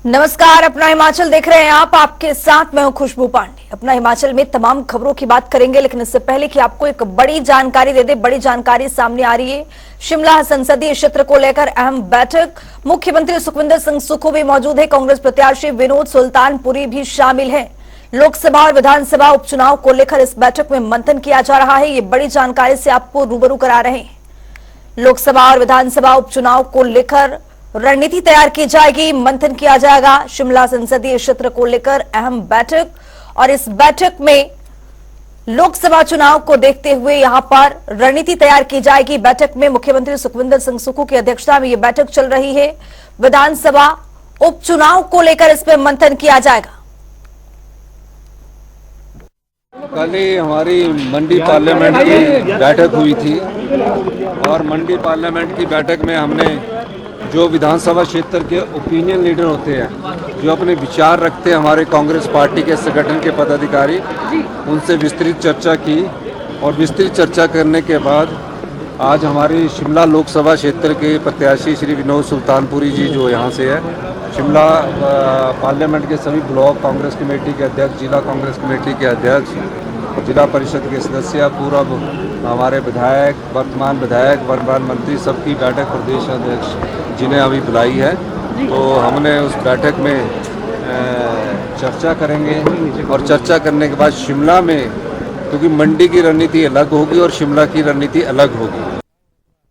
नमस्कार, अपना हिमाचल देख रहे हैं आप। आपके साथ मैं हूं खुशबू पांडे। अपना हिमाचल में तमाम खबरों की बात करेंगे, लेकिन इससे पहले कि आपको एक बड़ी जानकारी दे दे, बड़ी जानकारी सामने आ रही है। शिमला संसदीय क्षेत्र को लेकर अहम बैठक, मुख्यमंत्री सुखविंदर सिंह सुक्खू भी मौजूद है, कांग्रेस प्रत्याशी विनोद सुल्तानपुरी भी शामिल है। लोकसभा और विधानसभा उपचुनाव को लेकर इस बैठक में मंथन किया जा रहा है। ये बड़ी जानकारी से आपको रूबरू करा रहे हैं। लोकसभा और विधानसभा उपचुनाव को लेकर रणनीति तैयार की जाएगी, मंथन किया जाएगा। शिमला संसदीय क्षेत्र को लेकर अहम बैठक, और इस बैठक में लोकसभा चुनाव को देखते हुए यहां पर रणनीति तैयार की जाएगी। बैठक में मुख्यमंत्री सुखविंदर सिंह सुक्खू की अध्यक्षता में यह बैठक चल रही है। विधानसभा उपचुनाव को लेकर इस पर मंथन किया जाएगा। कल ही हमारी मंडी पार्लियामेंट की बैठक हुई थी और मंडी पार्लियामेंट की बैठक में हमने जो विधानसभा क्षेत्र के ओपिनियन लीडर होते हैं, जो अपने विचार रखते हैं, हमारे कांग्रेस पार्टी के संगठन के पदाधिकारी, उनसे विस्तृत चर्चा की। और विस्तृत चर्चा करने के बाद आज हमारी शिमला लोकसभा क्षेत्र के प्रत्याशी श्री विनोद सुल्तानपुरी जी, जो यहाँ से है, शिमला पार्लियामेंट के सभी ब्लॉक कांग्रेस कमेटी के अध्यक्ष, जिला कांग्रेस कमेटी के अध्यक्ष, जिला परिषद के सदस्य, पूर्व हमारे विधायक, वर्तमान विधायक, वर्तमान मंत्री, सबकी बैठक प्रदेश अध्यक्ष जिन्हें अभी बुलाई है। तो हमने उस बैठक में चर्चा करेंगे और चर्चा करने के बाद शिमला में, क्योंकि मंडी की रणनीति अलग होगी और शिमला की रणनीति अलग होगी,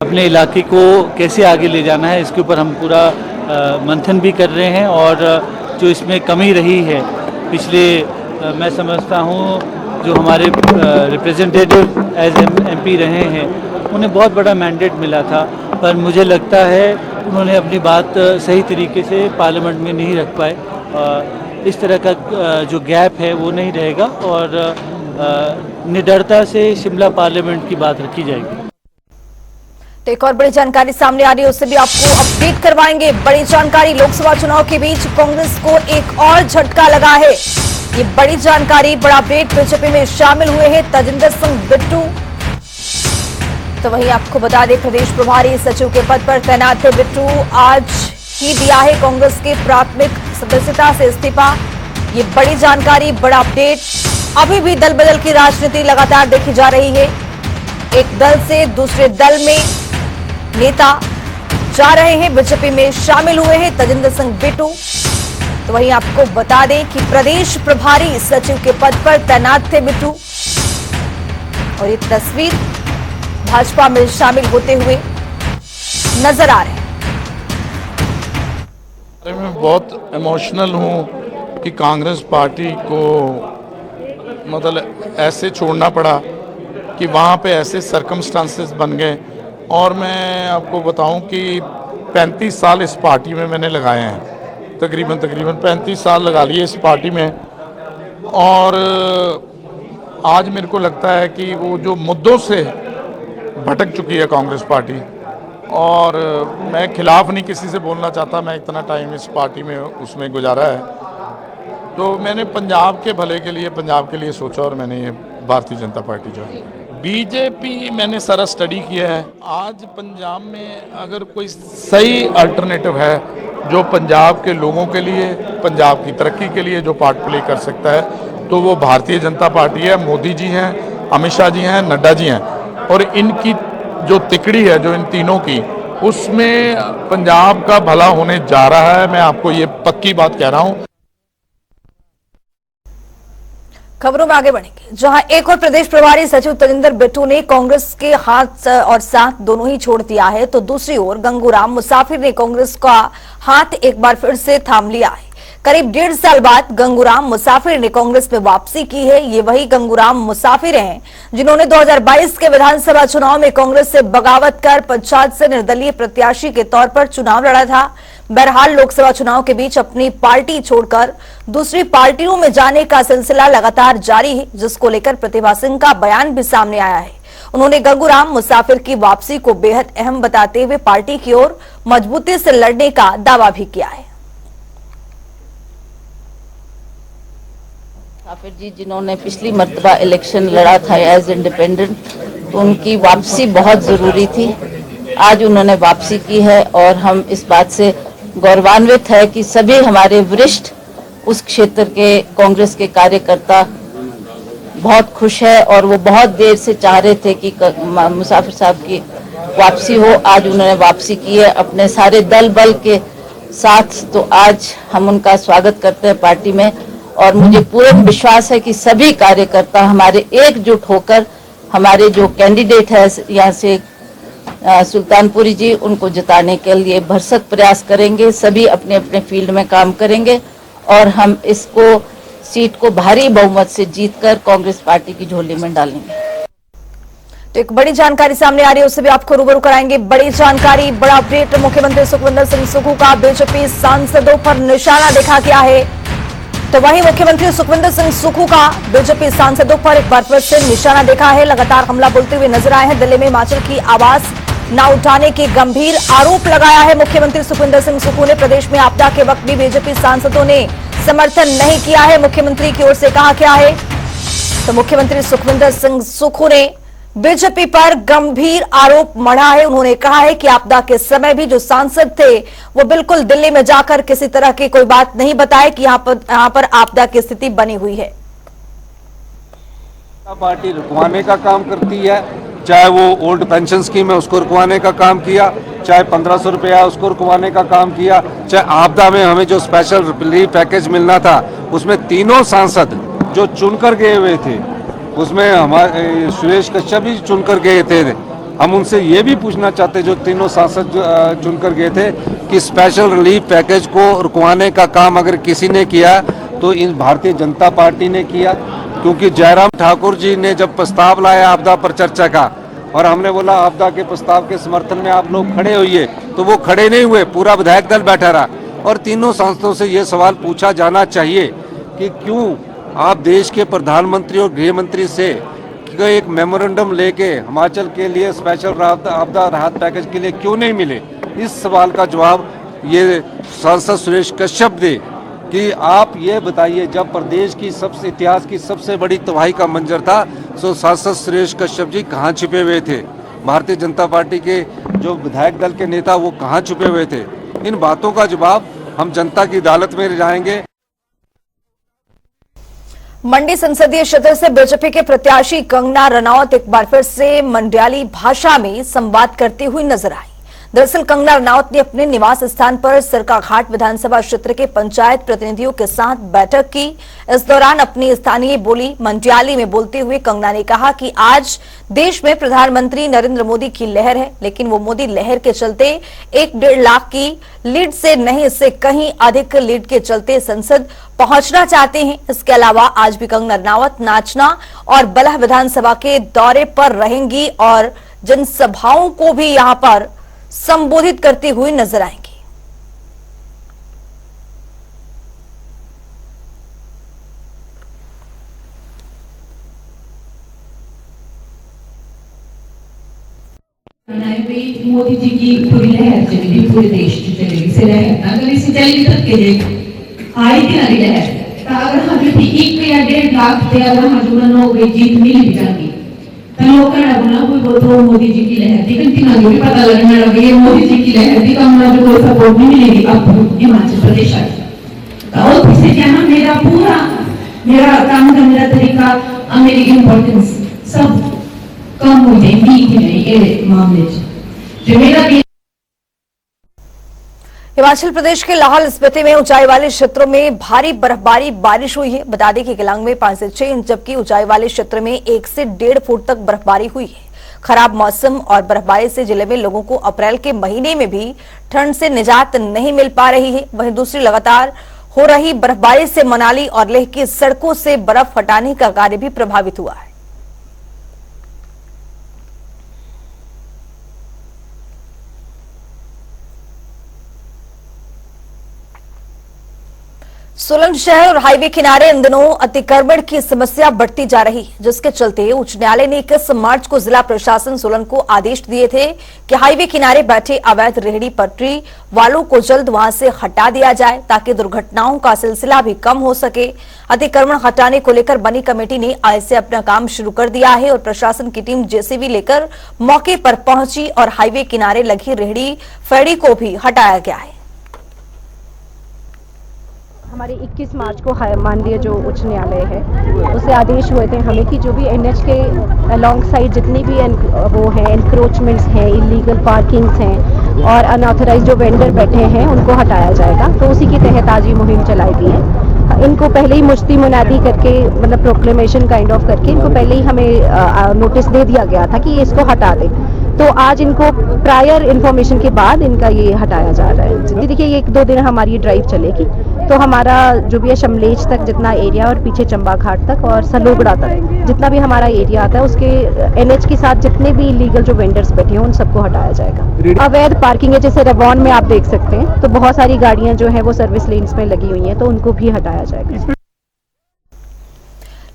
अपने इलाके को कैसे आगे ले जाना है इसके ऊपर हम पूरा मंथन भी कर रहे हैं। और जो इसमें कमी रही है पिछले, मैं समझता हूँ जो हमारे रिप्रेजेंटेटिव एज एमपी रहे हैं, उन्हें बहुत बड़ा मैंडेट मिला था, पर मुझे लगता है उन्होंने अपनी बात सही तरीके से पार्लियामेंट में नहीं रख पाए। इस तरह का जो गैप है वो नहीं रहेगा और निडरता से शिमला पार्लियामेंट की बात रखी जाएगी। तो एक और बड़ी जानकारी सामने आ रही है, उससे भी आपको अपडेट करवाएंगे। बड़ी जानकारी, लोकसभा चुनाव के बीच कांग्रेस को एक और झटका लगा है। ये बड़ी जानकारी, बड़ा अपडेट, बीजेपी में शामिल हुए हैं तजिंदर सिंह बिट्टू। तो वहीं आपको बता दें, प्रदेश प्रभारी सचिव के पद पर तैनात थे बिट्टू, आज ही दिया है कांग्रेस के प्राथमिक सदस्यता से इस्तीफा। ये बड़ी जानकारी, बड़ा अपडेट। अभी भी दल बदल की राजनीति लगातार देखी जा रही है। एक दल से दूसरे दल में नेता जा रहे हैं, बीजेपी में शामिल हुए हैं तजिंदर सिंह बिट्टू। तो वहीं आपको बता दें कि प्रदेश प्रभारी सचिव के पद पर तैनात थे बिट्टू, और ये तस्वीर भाजपा में शामिल होते हुए नजर आ रहे हैं। मैं बहुत इमोशनल हूं कि कांग्रेस पार्टी को मतलब ऐसे छोड़ना पड़ा कि वहां पे ऐसे सर्कमस्टांसेस बन गए। और मैं आपको बताऊं कि 35 साल इस पार्टी में मैंने लगाए हैं, तकरीबन 35 साल लगा लिए इस पार्टी में। और आज मेरे को लगता है कि वो जो मुद्दों से भटक चुकी है कांग्रेस पार्टी, और मैं खिलाफ नहीं किसी से बोलना चाहता, मैं इतना टाइम इस पार्टी में उसमें गुजारा है, तो मैंने पंजाब के भले के लिए, पंजाब के लिए सोचा और मैंने ये भारतीय जनता पार्टी ज्वाइन की। बीजेपी मैंने सारा स्टडी किया है। आज पंजाब में अगर कोई सही अल्टरनेटिव है जो पंजाब के लोगों के लिए, पंजाब की तरक्की के लिए जो पार्ट प्ले कर सकता है, तो वो भारतीय जनता पार्टी है। मोदी जी हैं, अमित शाह जी हैं, नड्डा जी हैं, और इनकी जो तिकड़ी है, जो इन तीनों की, उसमें पंजाब का भला होने जा रहा है। मैं आपको ये पक्की बात कह रहा हूं। खबरों में आगे बढ़ेंगे, जहां एक और प्रदेश प्रभारी सचिव तजिंदर बिट्टू ने कांग्रेस के हाथ और साथ दोनों ही छोड़ दिया है, तो दूसरी ओर गंगूराम मुसाफिर ने कांग्रेस का हाथ एक बार फिर से थाम लिया है। करीब 1.5 साल बाद गंगूराम मुसाफिर ने कांग्रेस में वापसी की है। ये वही गंगूराम मुसाफिर हैं जिन्होंने 2022 के विधानसभा चुनाव में कांग्रेस से बगावत कर पंचायत से निर्दलीय प्रत्याशी के तौर पर चुनाव लड़ा था। बहरहाल लोकसभा चुनाव के बीच अपनी पार्टी छोड़कर दूसरी पार्टियों में जाने का सिलसिला लगातार जारी है, जिसको लेकर प्रतिभा सिंह का बयान भी सामने आया है। उन्होंने गंगूराम मुसाफिर की वापसी को बेहद अहम बताते हुए पार्टी की ओर मजबूती से लड़ने का दावा भी किया है। मुसाफिर जी जिन्होंने पिछली मर्तबा इलेक्शन लड़ा था एज इंडिपेंडेंट, तो उनकी वापसी बहुत ज़रूरी थी। आज उन्होंने वापसी की है और हम इस बात से गौरवान्वित है कि सभी हमारे वरिष्ठ उस क्षेत्र के कांग्रेस के कार्यकर्ता बहुत खुश है और वो बहुत देर से चाह रहे थे कि मुसाफिर साहब की वापसी हो। आज उन्होंने वापसी की है अपने सारे दल बल के साथ, तो आज हम उनका स्वागत करते हैं पार्टी में। और मुझे पूर्ण विश्वास है कि सभी कार्यकर्ता हमारे एकजुट होकर हमारे जो कैंडिडेट है यहाँ से सुल्तानपुरी जी, उनको जिताने के लिए भरसक प्रयास करेंगे। सभी अपने अपने फील्ड में काम करेंगे और हम इसको सीट को भारी बहुमत से जीतकर कांग्रेस पार्टी की झोली में डालेंगे। तो एक बड़ी जानकारी सामने आ रही है, उससे भी आपको रूबरू कराएंगे। बड़ी जानकारी, बड़ा अपडेट। मुख्यमंत्री सुखविंदर सिंह सुक्खू का बीजेपी सांसदों पर निशाना देखा गया है। तो वहीं मुख्यमंत्री सुखविंदर सिंह सुक्खू का बीजेपी सांसदों पर एक बार फिर से निशाना देखा है। लगातार हमला बोलते हुए नजर आए हैं। दिल्ली में हिमाचल की आवाज न उठाने के गंभीर आरोप लगाया है मुख्यमंत्री सुखविंदर सिंह सुक्खू ने। प्रदेश में आपदा के वक्त भी बीजेपी सांसदों ने समर्थन नहीं किया है, मुख्यमंत्री की ओर से कहा गया है। तो मुख्यमंत्री सुखविंदर सिंह सुक्खू ने बीजेपी पर गंभीर आरोप मढ़ा है। उन्होंने कहा है कि आपदा के समय भी जो सांसद थे वो बिल्कुल दिल्ली में जाकर किसी तरह की कोई बात नहीं बताए कि यहाँ पर आपदा की स्थिति बनी हुई है। पार्टी रुकवाने का काम करती है, चाहे वो ओल्ड पेंशन स्कीम है उसको रुकवाने का काम किया, चाहे 1500 रुपया उसको रुकवाने का काम किया, चाहे आपदा में हमें जो स्पेशल रिलीफ पैकेज मिलना था उसमें तीनों सांसद जो चुनकर गए हुए थे, उसमें हमारे सुरेश कश्यप भी चुनकर गए थे। हम उनसे ये भी पूछना चाहते जो तीनों सांसद चुनकर गए थे कि स्पेशल रिलीफ पैकेज को रुकवाने का काम अगर किसी ने किया तो इन भारतीय जनता पार्टी ने किया। क्योंकि जयराम ठाकुर जी ने जब प्रस्ताव लाया आपदा पर चर्चा का और हमने बोला आपदा के प्रस्ताव के समर्थन में आप लोग खड़े होइए, तो वो खड़े नहीं हुए, पूरा विधायक दल बैठा रहा। और तीनों सांसदों से ये सवाल पूछा जाना चाहिए कि क्यों आप देश के प्रधानमंत्री और गृह मंत्री से एक मेमोरेंडम लेके हिमाचल के लिए स्पेशल आपदा राहत पैकेज के लिए क्यों नहीं मिले। इस सवाल का जवाब ये सांसद सुरेश कश्यप दे कि आप ये बताइए, जब प्रदेश की सबसे इतिहास की सबसे बड़ी तबाही का मंजर था तो सांसद सुरेश कश्यप जी कहाँ छिपे हुए थे, भारतीय जनता पार्टी के जो विधायक दल के नेता वो कहाँ छुपे हुए थे। इन बातों का जवाब हम जनता की अदालत में ले जाएंगे। मंडी संसदीय क्षेत्र से बीजेपी के प्रत्याशी कंगना रनौत एक बार फिर से मंडियाली भाषा में संवाद करती हुई नजर आई। दरअसल कंगना रनौत ने अपने निवास स्थान पर सरकाघाट विधानसभा क्षेत्र के पंचायत प्रतिनिधियों के साथ बैठक की। इस दौरान अपनी स्थानीय बोली मंडियाली में बोलते हुए कंगना ने कहा कि आज देश में प्रधानमंत्री नरेंद्र मोदी की लहर है, लेकिन वो मोदी लहर के चलते 1-1.5 लाख की लीड से नहीं, इससे कहीं अधिक लीड के चलते संसद पहुंचना चाहते हैं। इसके अलावा आज भी कंगना रनौत नाचना और बलह विधानसभा के दौरे पर रहेंगी और जनसभाओं को भी यहां पर संबोधित करती हुई नजर आएंगी। मोदी जी की पूरी लहर चलेगी, पूरे देश की चलेगी से लहर अगर इसी चलेगी तब के आई थी ना लहर अगर हम जो 1 या 1.5 लाख थे अगर हम जो नो गई जीत मिल भी जाती लोग कहना कोई बोलते मोदी जी की लहर थी, लेकिन तीनों भी पता लगने लगे ये मोदी जी की लहर थी, कमरा जो कोई सपोर्ट नहीं मिलेगी अब हिमाचल प्रदेश और इससे क्या ना मेरा काम का मेरा तरीका मेरी इम्पोर्टेंस सब कम हो जाएगी ये मामले जो मेरा हिमाचल प्रदेश के लाहौल स्पीति में ऊंचाई वाले क्षेत्रों में भारी बर्फबारी बारिश हुई है। बता दें कि केलांग में 5 से 6 इंच, जबकि ऊंचाई वाले क्षेत्र में 1 से 1.5 फुट तक बर्फबारी हुई है। खराब मौसम और बर्फबारी से जिले में लोगों को अप्रैल के महीने में भी ठंड से निजात नहीं मिल पा रही है। वहीं दूसरी लगातार हो रही बर्फबारी से मनाली और लेह की सड़कों से बर्फ हटाने का कार्य भी प्रभावित हुआ है। सोलन शहर और हाईवे किनारे इन दिनों अतिक्रमण की समस्या बढ़ती जा रही है, जिसके चलते उच्च न्यायालय ने 21 मार्च को जिला प्रशासन सोलन को आदेश दिए थे कि हाईवे किनारे बैठे अवैध रेहड़ी पटरी वालों को जल्द वहां से हटा दिया जाए ताकि दुर्घटनाओं का सिलसिला भी कम हो सके। अतिक्रमण हटाने को लेकर बनी कमेटी ने आज से अपना काम शुरू कर दिया है और प्रशासन की टीम जेसीबी लेकर मौके पर पहुंची और हाईवे किनारे लगी रेहड़ी फेड़ी को भी हटाया गया है। हमारे 21 मार्च को माननीय जो उच्च न्यायालय है उससे आदेश हुए थे हमें कि जो भी एनएच के अलॉन्ग साइड जितनी भी वो हैं एनक्रोचमेंट्स हैं, इलीगल पार्किंग्स हैं और अनऑथराइज जो वेंडर बैठे हैं उनको हटाया जाएगा। तो उसी के तहत आज ये मुहिम चलाई गई है। इनको पहले ही मुश्ती मुनादी करके मतलब प्रोक्लेमेशन काइंड ऑफ करके इनको पहले ही हमें नोटिस दे दिया गया था कि ये इसको हटा दें। तो आज इनको प्रायर इन्फॉर्मेशन के बाद इनका ये हटाया जा रहा है। देखिए ये 1-2 दिन हमारी ये ड्राइव चलेगी। तो हमारा जो भी है शमलेच तक जितना एरिया और पीछे चंबा घाट तक और सलोगड़ा तक जितना भी हमारा एरिया आता है उसके एनएच के साथ जितने भी इलीगल जो वेंडर्स बैठे हैं उन सबको हटाया जाएगा। अवैध पार्किंग है जैसे रेवॉन में आप देख सकते हैं तो बहुत सारी गाड़ियां जो है वो सर्विस लेन्स में लगी हुई हैं तो उनको भी हटाया जाएगा।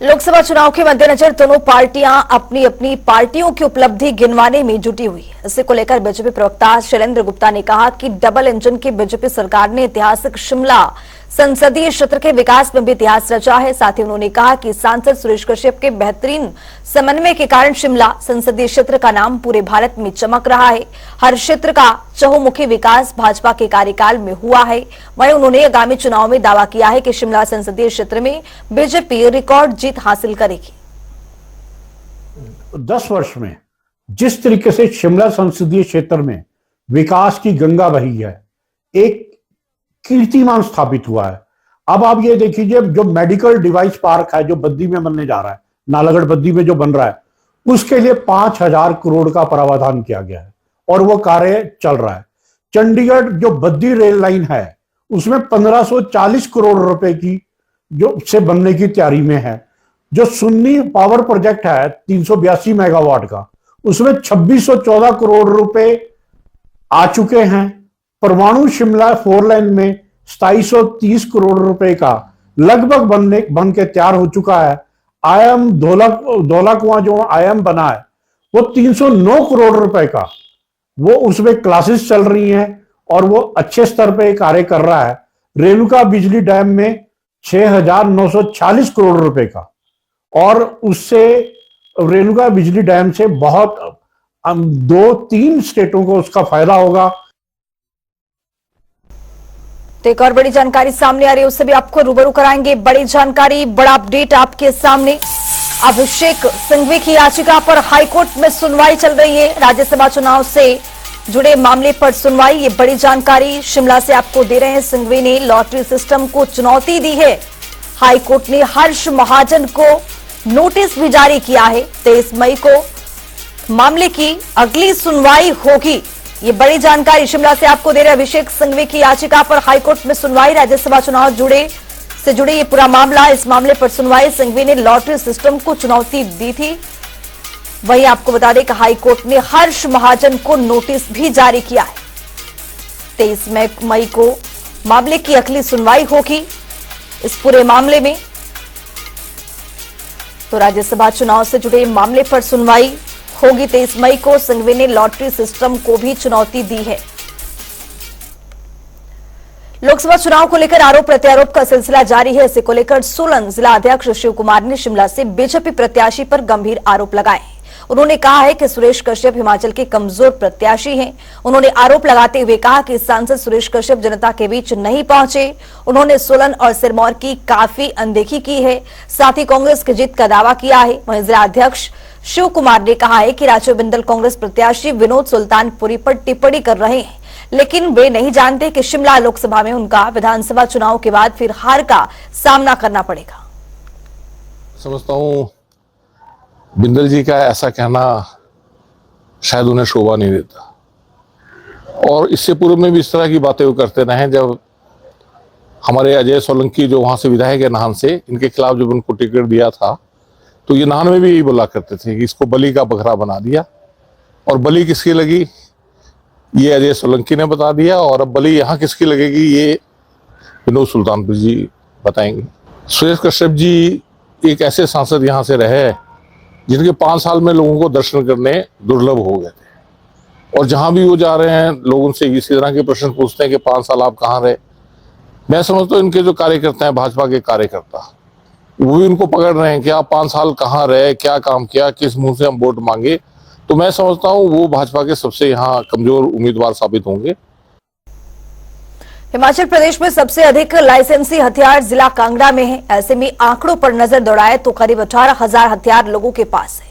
लोकसभा चुनाव के मद्देनजर दोनों पार्टियां अपनी अपनी पार्टियों की उपलब्धि गिनवाने में जुटी हुई है। इसी को लेकर बीजेपी प्रवक्ता शैलेंद्र गुप्ता ने कहा कि डबल इंजन की बीजेपी सरकार ने ऐतिहासिक शिमला संसदीय क्षेत्र के विकास में भी इतिहास रचा है। साथ ही उन्होंने कहा कि सांसद सुरेश कश्यप के बेहतरीन समन्वय के कारण शिमला संसदीय क्षेत्र का नाम पूरे भारत में चमक रहा है। हर क्षेत्र का चहुमुखी विकास भाजपा के कार्यकाल में हुआ है। वहीं उन्होंने आगामी चुनाव में दावा किया है कि शिमला संसदीय क्षेत्र में बीजेपी रिकॉर्ड जीत हासिल करेगी। 10 वर्ष में जिस तरीके से शिमला संसदीय क्षेत्र में विकास की गंगा बही है, एक कीर्तिमान स्थापित हुआ है। अब आप ये देखिए जो मेडिकल डिवाइस पार्क है जो बद्दी में बनने जा रहा है, नालागढ़ बद्दी में जो बन रहा है, उसके लिए 5000 करोड़ का प्रावधान किया गया है और वो कार्य चल रहा है। चंडीगढ़ जो बद्दी रेल लाइन है उसमें 1540 करोड़ रुपए की जो से बनने की तैयारी में है। जो सुन्नी पावर प्रोजेक्ट है 382 मेगावाट का, उसमें 2614 करोड़ रुपए आ चुके हैं। परमाणु शिमला 4 लाइन में 2730 करोड़ रुपए का लगभग बन के तैयार हो चुका है। आईएम धौला कुआं जो आईएम बना है वो 309 करोड़ रुपए का, वो उसमें क्लासेस चल रही हैं और वो अच्छे स्तर पे कार्य कर रहा है। रेणुका बिजली डैम में 6946 करोड़ रुपए का, और उससे रेणुका बिजली डैम से बहुत 2-3 स्टेटों को उसका फायदा होगा। तो एक और बड़ी जानकारी सामने आ रही है, उससे भी आपको रूबरू कराएंगे। बड़ी जानकारी, बड़ा अपडेट आपके सामने। अभिषेक सिंघवी की याचिका पर हाईकोर्ट में सुनवाई चल रही है। राज्यसभा चुनाव से जुड़े मामले पर सुनवाई, ये बड़ी जानकारी शिमला से आपको दे रहे हैं। सिंघवी ने लॉटरी सिस्टम को चुनौती दी है। हाईकोर्ट ने हर्ष महाजन को नोटिस भी जारी किया है। 23 मई को मामले की अगली सुनवाई होगी। ये बड़ी जानकारी शिमला से आपको दे रहे अभिषेक सिंघवी की याचिका पर हाईकोर्ट में सुनवाई। राज्यसभा चुनाव से जुड़े ये पूरा मामला, इस मामले पर सुनवाई। सिंघवी ने लॉटरी सिस्टम को चुनौती दी थी। वहीं आपको बता दें कि हाईकोर्ट ने हर्ष महाजन को नोटिस भी जारी किया है। 23 मई को मामले की अगली सुनवाई होगी इस पूरे मामले में। तो राज्यसभा चुनाव से जुड़े मामले पर सुनवाई होगी 23 मई को। सिंघवी ने लॉटरी सिस्टम को भी चुनौती दी है। लोकसभा चुनाव को लेकर आरोप प्रत्यारोप का सिलसिला जारी है। इसे को लेकर सोलन जिला अध्यक्ष शिव कुमार ने शिमला से बीजेपी प्रत्याशी पर गंभीर आरोप लगाए। उन्होंने कहा है कि सुरेश कश्यप हिमाचल के कमजोर प्रत्याशी हैं। उन्होंने आरोप लगाते हुए कहा कि सांसद सुरेश कश्यप जनता के बीच नहीं पहुंचे। उन्होंने सोलन और सिरमौर की काफी अनदेखी की है। साथ ही कांग्रेस की जीत का दावा किया है। वहीं जिला अध्यक्ष शिव कुमार ने कहा है कि राजीव बिंदल कांग्रेस प्रत्याशी विनोद सुल्तानपुरी पर टिप्पणी कर रहे हैं, लेकिन वे नहीं जानते कि शिमला लोकसभा में उनका विधानसभा चुनाव के बाद फिर हार का सामना करना पड़ेगा। समझता हूं बिंदल जी का ऐसा कहना शायद उन्हें शोभा नहीं देता, और इससे पूर्व में भी इस तरह की बातें वो करते रहे। जब हमारे अजय सोलंकी जो वहां से विधायक है नाहन से, इनके खिलाफ जब उनको टिकट दिया था तो ये नाहन में भी यही बोला करते थे कि इसको बलि का बकरा बना दिया। और बलि किसकी लगी ये अजय सोलंकी ने बता दिया, और अब बलि यहाँ किसकी लगेगी ये विनोद सुल्तानपुर जी बताएंगे। सुरेश कश्यप जी एक ऐसे सांसद यहाँ से रहे जिनके 5 साल में लोगों को दर्शन करने दुर्लभ हो गए थे, और जहां भी वो जा रहे हैं लोग उनसे इसी तरह के प्रश्न पूछते हैं कि 5 साल आप कहाँ रहे। मैं समझता हूँ इनके जो कार्यकर्ता हैं, भाजपा के कार्यकर्ता, वो भी उनको पकड़ रहे हैं कि आप 5 साल कहाँ रहे, क्या काम किया, किस मुंह से हम वोट मांगे। तो मैं समझता हूँ वो भाजपा के सबसे यहाँ कमजोर उम्मीदवार साबित होंगे। हिमाचल प्रदेश में सबसे अधिक लाइसेंसी हथियार जिला कांगड़ा में है। ऐसे में आंकड़ों पर नजर दौड़ाए तो करीब 18,000 हथियार लोगों के पास है।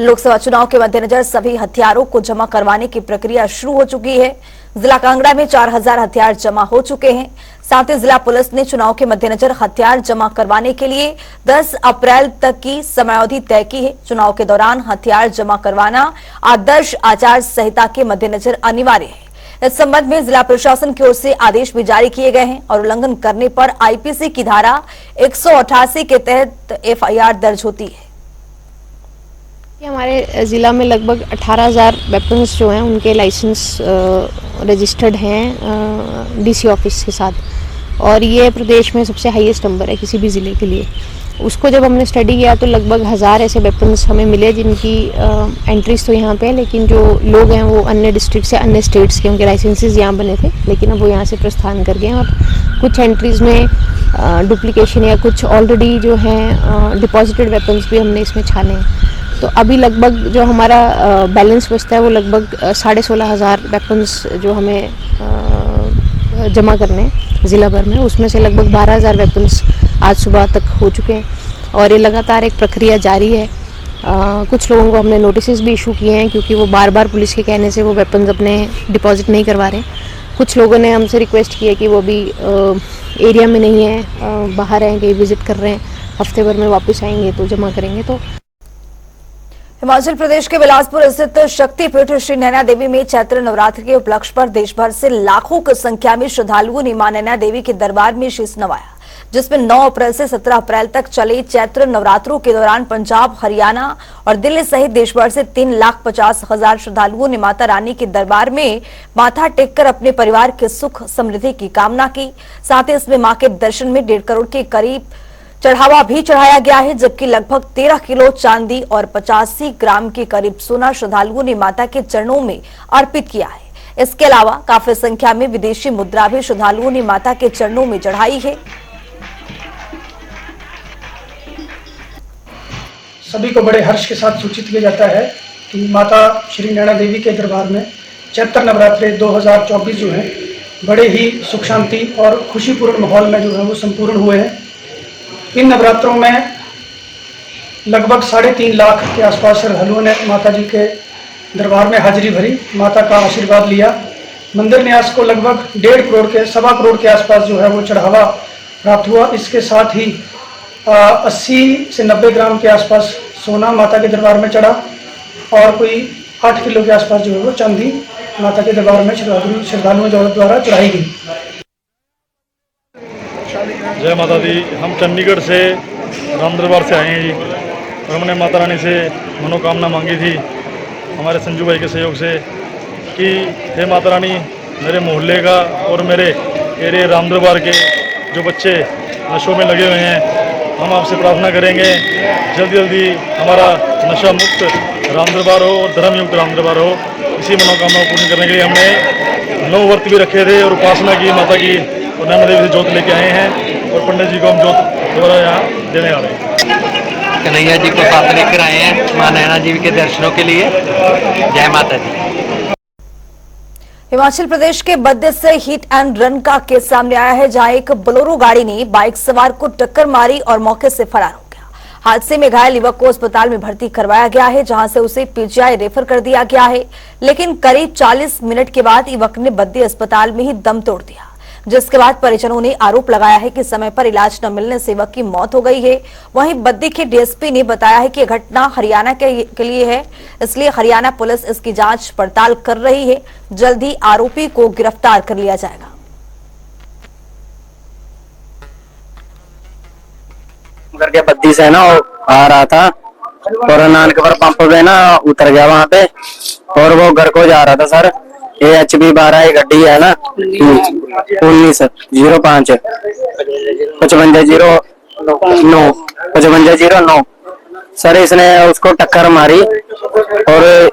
लोकसभा चुनाव के मद्देनजर सभी हथियारों को जमा करवाने की प्रक्रिया शुरू हो चुकी है। जिला कांगड़ा में 4,000 हथियार जमा हो चुके हैं। साथ ही जिला पुलिस ने चुनाव के मद्देनजर हथियार जमा करवाने के लिए 10 अप्रैल तक की समयावधि तय की है। चुनाव के दौरान हथियार जमा करवाना आदर्श आचार संहिता के मद्देनजर अनिवार्य है। इस संबंध में जिला प्रशासन की ओर से आदेश भी जारी किए गए हैं और उल्लंघन करने पर आईपीसी की धारा 188 के तहत एफआईआर दर्ज होती है। हमारे ज़िला में लगभग 18,000 वेपन्स जो हैं उनके लाइसेंस रजिस्टर्ड हैं डीसी ऑफिस के साथ, और ये प्रदेश में सबसे हाईएस्ट नंबर है किसी भी ज़िले के लिए। उसको जब हमने स्टडी किया तो लगभग 1000 ऐसे वेपन्स हमें मिले जिनकी एंट्रीज तो यहाँ पे है, लेकिन जो लोग हैं वो अन्य डिस्ट्रिक्ट से, अन्य स्टेट्स के, उनके लाइसेंसेस यहाँ बने थे लेकिन अब वो यहाँ से प्रस्थान कर गए हैं। और कुछ एंट्रीज में डुप्लीकेशन या कुछ ऑलरेडी जो हैं डिपॉजिटेड वेपन्स भी हमने इसमें छाने हैं। तो अभी लगभग जो हमारा बैलेंस बचता है वो लगभग 16,500 वेपन्स जो हमें जमा करने हैं ज़िला भर में। उसमें से लगभग 12,000 वेपन्स आज सुबह तक हो चुके हैं और ये लगातार एक प्रक्रिया जारी है। कुछ लोगों को हमने नोटिस भी इशू किए हैं क्योंकि वो बार बार पुलिस के कहने से वो वेपन्स अपने डिपॉजिट नहीं करवा रहे हैं। कुछ लोगों ने हमसे रिक्वेस्ट की है कि वो भी एरिया में नहीं है, बाहर हैं, कहीं विजिट कर रहे हैं, हफ्ते भर में वापस आएंगे तो जमा करेंगे। तो हिमाचल प्रदेश के बिलासपुर स्थित शक्तिपीठ श्री नैना देवी में चैत्र नवरात्र के उपलक्ष्य पर देश भर से लाखों की संख्या में श्रद्धालुओं ने मां नैना देवी के दरबार में शीश नवाया, जिसमें 9 अप्रैल से 17 अप्रैल तक चले चैत्र नवरात्रों के दौरान पंजाब, हरियाणा और दिल्ली सहित देश भर से 3,50,000 श्रद्धालुओं ने माता रानी के दरबार में माथा टेककर अपने परिवार के सुख समृद्धि की कामना की। साथ ही इसमें मां के दर्शन में 1.5 करोड़ के करीब चढ़ावा भी चढ़ाया गया है, जबकि लगभग 13 किलो चांदी और 85 ग्राम के करीब सोना श्रद्धालुओं ने माता के चरणों में अर्पित किया है। इसके अलावा काफी संख्या में विदेशी मुद्रा भी श्रद्धालुओं ने माता के चरणों में चढ़ाई है। सभी को बड़े हर्ष के साथ सूचित किया जाता है कि माता श्री नैना देवी के दरबार में चैत्र नवरात्रे 2024 जो है बड़े ही सुख शांति और खुशीपूर्ण माहौल में जो है वो संपूर्ण हुए हैं। इन नवरात्रों में लगभग 3.5 लाख के आसपास श्रद्धालुओं ने माता जी के दरबार में हाजिरी भरी, माता का आशीर्वाद लिया। मंदिर न्यास को लगभग 1.5 करोड़ के 1.25 करोड़ के आसपास जो है वो चढ़ावा प्राप्त हुआ। इसके साथ ही 80 से 90 ग्राम के आसपास सोना माता के दरबार में चढ़ा और कोई 8 किलो के आसपास जो है वो चांदी माता के दरबार में श्रद्धालुओं द्वारा चढ़ाई गई। जय माता दी। हम चंडीगढ़ से राम दरबार से आए हैं जी, और हमने माता रानी से मनोकामना मांगी थी हमारे संजू भाई के सहयोग से कि हे माता रानी, मेरे मोहल्ले का और मेरे एरिया राम दरबार के जो बच्चे नशों में लगे हुए हैं, हम आपसे प्रार्थना करेंगे जल्दी जल्दी हमारा नशा मुक्त राम दरबार हो और धर्मयुक्त राम दरबार हो। इसी मनोकामना को पूर्ण करने के लिए हमने 9 व्रत भी रखे थे और उपासना की माता की, और नैना देवी से जोत लेके आए हैं और पंडित जी को हम जोत दोबारा यहाँ देने आ रहे हैं। कन्हैया जी को साथ लेकर आए हैं मां नैना जी के दर्शनों के लिए। जय माता दी। हिमाचल प्रदेश के बद्दे से हिट एंड रन का केस सामने आया है, जहां एक बोलेरो गाड़ी ने बाइक सवार को टक्कर मारी और मौके से फरार हो गया। हादसे में घायल युवक को अस्पताल में भर्ती करवाया गया है, जहां से उसे पीजीआई रेफर कर दिया गया है, लेकिन करीब 40 मिनट के बाद युवक ने बद्दी अस्पताल में ही दम तोड़ दिया, जिसके बाद परिजनों ने आरोप लगाया है कि समय पर इलाज न मिलने से युवक की मौत हो गई है। वहीं बद्दी के डीएसपी ने बताया है कि घटना हरियाणा के लिए है, इसलिए हरियाणा पुलिस इसकी जांच पड़ताल कर रही है। जल्द ही आरोपी को गिरफ्तार कर लिया जाएगा। करके बद्दी से ना आ रहा था और नानकपुर पंप पे ना उतर गया वहां पे, और वो घर को जा रहा था सर। ये HB 12 गड्डी है ना 1905 5509 सर, इसने उसको टक्कर मारी और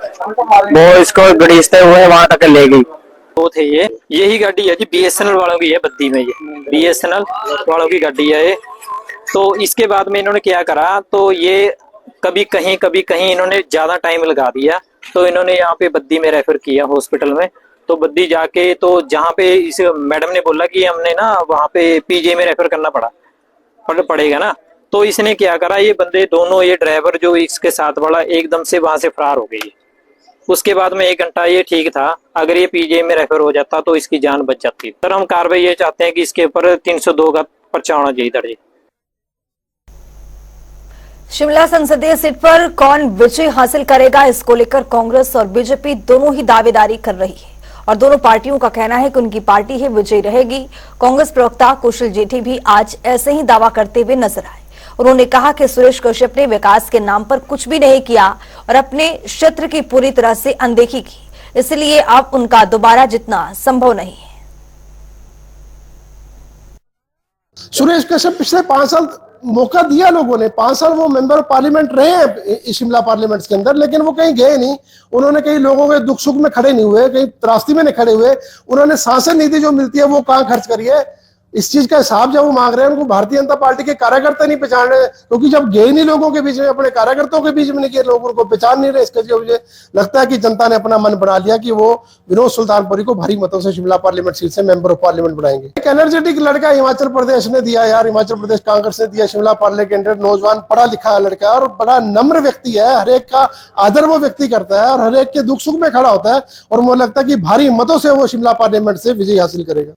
वो इसको घड़ीसते हुए वहां तक ले गई। वो थे यही गाड़ी है जी, BSNL वालों की है बद्दी में, ये BSNL वालों की गाड़ी है ये। तो इसके बाद में इन्होंने क्या करा, तो ये कभी कहीं इन्होंने ज्यादा टाइम लगा दिया, तो इन्होंने यहाँ पे बद्दी में रेफर किया हॉस्पिटल में, तो बद्दी जाके तो जहाँ पे इस मैडम ने बोला कि हमने ना वहाँ पे पीजे में रेफर करना पड़ेगा ना, तो इसने क्या करा, ये बंदे दोनों, ये ड्राइवर जो इसके साथ वाला एकदम से वहां से फरार हो गई। उसके बाद में 1 घंटा ये ठीक था, अगर ये पीजे में रेफर हो जाता तो इसकी जान बच जाती। सर हम कार्रवाई ये चाहते हैं कि इसके ऊपर 302 का पर्चा होना चाहिए दर्ज। शिमला संसदीय सीट पर कौन विजय हासिल करेगा, इसको लेकर कांग्रेस और बीजेपी दोनों ही दावेदारी कर रही है और दोनों पार्टियों का कहना है कि उनकी पार्टी ही विजयी रहेगी। कांग्रेस प्रवक्ता कुशल जेठी भी आज ऐसे ही दावा करते हुए नजर आए। उन्होंने कहा कि सुरेश कश्यप ने विकास के नाम पर कुछ भी नहीं किया और अपने क्षेत्र की पूरी तरह से अनदेखी की, इसलिए अब उनका दोबारा जीतना संभव नहीं है। सुरेश कश्यप पिछले 5 साल मौका दिया लोगों ने, 5 साल वो मेंबर ऑफ पार्लियामेंट रहे हैं शिमला पार्लियामेंट के अंदर, लेकिन वो कहीं गए नहीं। उन्होंने कहीं लोगों के दुख सुख में खड़े नहीं हुए, कहीं त्रासदी में नहीं खड़े हुए। उन्होंने सांसद निधि जो मिलती है वो कहाँ खर्च करी है, इस चीज का हिसाब जब वो मांग रहे हैं। उनको भारतीय जनता पार्टी के कार्यकर्ता नहीं पहचान रहे, क्योंकि जब गए नहीं लोगों के बीच में, अपने कार्यकर्ताओं के बीच में नहीं किए, लोग उनको पहचान नहीं रहे। इसका जो मुझे लगता है कि जनता ने अपना मन बना लिया कि वो विनोद सुल्तानपुरी को भारी मतों से शिमला पार्लियामेंट सीट से मेंबर ऑफ पार्लियामेंट बनाएंगे। एक एनर्जेटिक लड़का हिमाचल प्रदेश ने दिया यार, हिमाचल प्रदेश कांग्रेस ने दिया, शिमला पार्लियामेंट कैंडिडेट, नौजवान पढ़ा लिखा लड़का और बड़ा नम्र व्यक्ति है, हर एक का आदर वो व्यक्ति करता है और हर एक के दुख सुख में खड़ा होता है, और मुझे लगता है कि भारी मतों से वो शिमला पार्लियामेंट से विजय हासिल करेगा।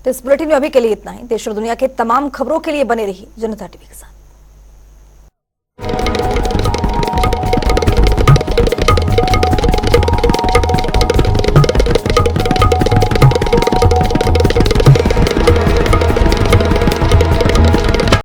तो इस बुलेटिन में अभी के लिए इतना ही। देश और दुनिया के तमाम खबरों के लिए बने रहिए जनता टीवी के साथ।